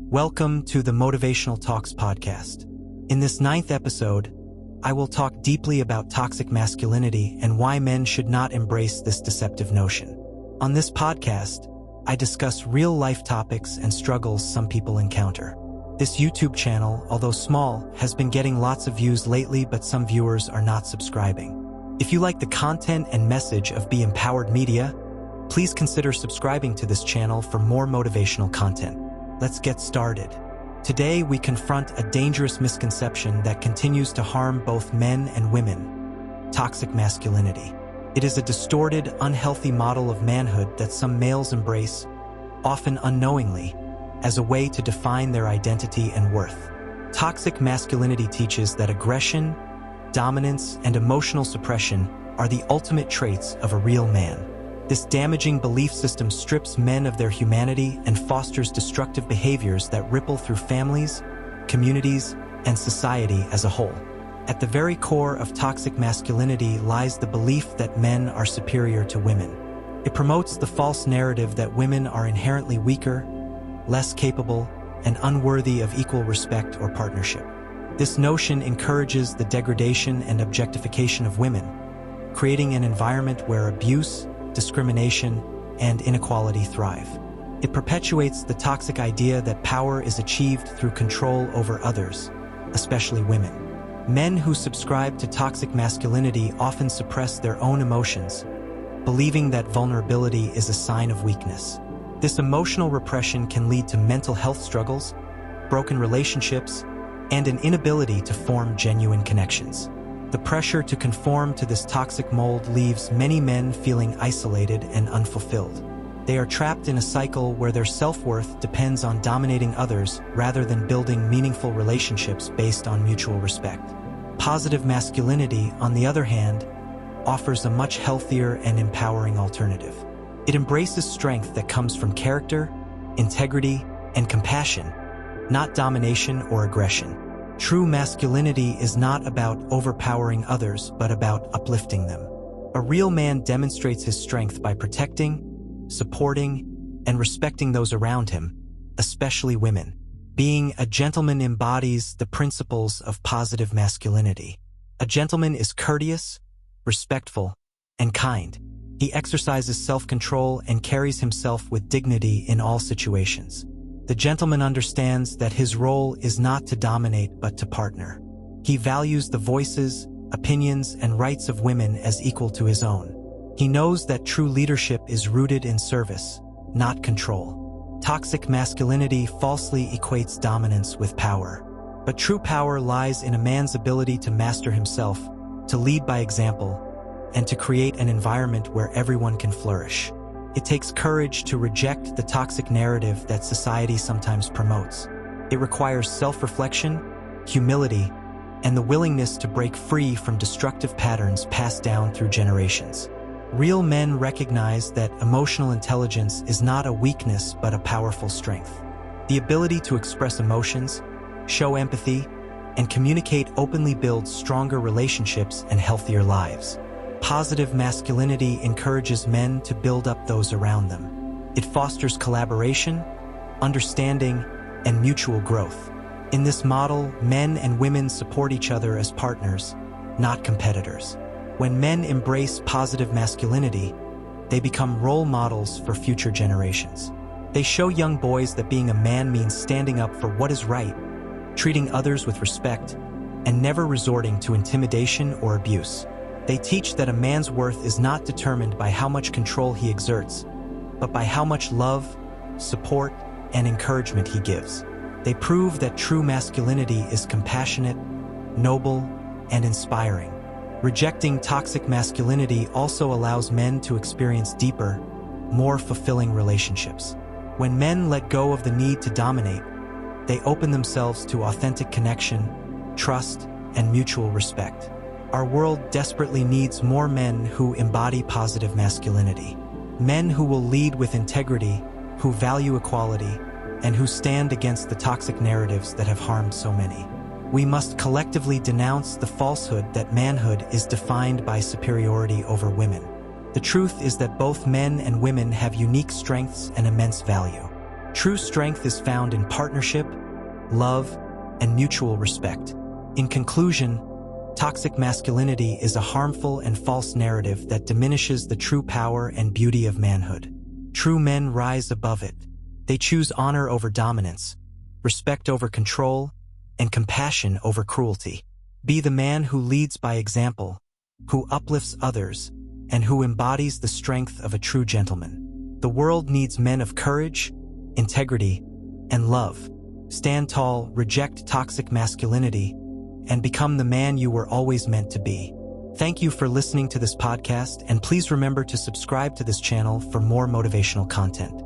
Welcome to the Motivational Talks podcast. In this 9th episode, I will talk deeply about toxic masculinity and why men should not embrace this deceptive notion. On this podcast, I discuss real-life topics and struggles some people encounter. This YouTube channel, although small, has been getting lots of views lately, but some viewers are not subscribing. If you like the content and message of Be Empowered Media, please consider subscribing to this channel for more motivational content. Let's get started. Today, we confront a dangerous misconception that continues to harm both men and women: toxic masculinity. It is a distorted, unhealthy model of manhood that some males embrace, often unknowingly, as a way to define their identity and worth. Toxic masculinity teaches that aggression, dominance, and emotional suppression are the ultimate traits of a real man. This damaging belief system strips men of their humanity and fosters destructive behaviors that ripple through families, communities, and society as a whole. At the very core of toxic masculinity lies the belief that men are superior to women. It promotes the false narrative that women are inherently weaker, less capable, and unworthy of equal respect or partnership. This notion encourages the degradation and objectification of women, creating an environment where abuse, discrimination, and inequality thrive. It perpetuates the toxic idea that power is achieved through control over others, especially women. Men who subscribe to toxic masculinity often suppress their own emotions, believing that vulnerability is a sign of weakness. This emotional repression can lead to mental health struggles, broken relationships, and an inability to form genuine connections. The pressure to conform to this toxic mold leaves many men feeling isolated and unfulfilled. They are trapped in a cycle where their self-worth depends on dominating others rather than building meaningful relationships based on mutual respect. Positive masculinity, on the other hand, offers a much healthier and empowering alternative. It embraces strength that comes from character, integrity, and compassion, not domination or aggression. True masculinity is not about overpowering others, but about uplifting them. A real man demonstrates his strength by protecting, supporting, and respecting those around him, especially women. Being a gentleman embodies the principles of positive masculinity. A gentleman is courteous, respectful, and kind. He exercises self-control and carries himself with dignity in all situations. The gentleman understands that his role is not to dominate but to partner. He values the voices, opinions, and rights of women as equal to his own. He knows that true leadership is rooted in service, not control. Toxic masculinity falsely equates dominance with power. But true power lies in a man's ability to master himself, to lead by example, and to create an environment where everyone can flourish. It takes courage to reject the toxic narrative that society sometimes promotes. It requires self-reflection, humility, and the willingness to break free from destructive patterns passed down through generations. Real men recognize that emotional intelligence is not a weakness but a powerful strength. The ability to express emotions, show empathy, and communicate openly builds stronger relationships and healthier lives. Positive masculinity encourages men to build up those around them. It fosters collaboration, understanding, and mutual growth. In this model, men and women support each other as partners, not competitors. When men embrace positive masculinity, they become role models for future generations. They show young boys that being a man means standing up for what is right, treating others with respect, and never resorting to intimidation or abuse. They teach that a man's worth is not determined by how much control he exerts, but by how much love, support, and encouragement he gives. They prove that true masculinity is compassionate, noble, and inspiring. Rejecting toxic masculinity also allows men to experience deeper, more fulfilling relationships. When men let go of the need to dominate, they open themselves to authentic connection, trust, and mutual respect. Our world desperately needs more men who embody positive masculinity. Men who will lead with integrity, who value equality, and who stand against the toxic narratives that have harmed so many. We must collectively denounce the falsehood that manhood is defined by superiority over women. The truth is that both men and women have unique strengths and immense value. True strength is found in partnership, love, and mutual respect. In conclusion, toxic masculinity is a harmful and false narrative that diminishes the true power and beauty of manhood. True men rise above it. They choose honor over dominance, respect over control, and compassion over cruelty. Be the man who leads by example, who uplifts others, and who embodies the strength of a true gentleman. The world needs men of courage, integrity, and love. Stand tall, reject toxic masculinity, and become the man you were always meant to be. Thank you for listening to this podcast, and please remember to subscribe to this channel for more motivational content.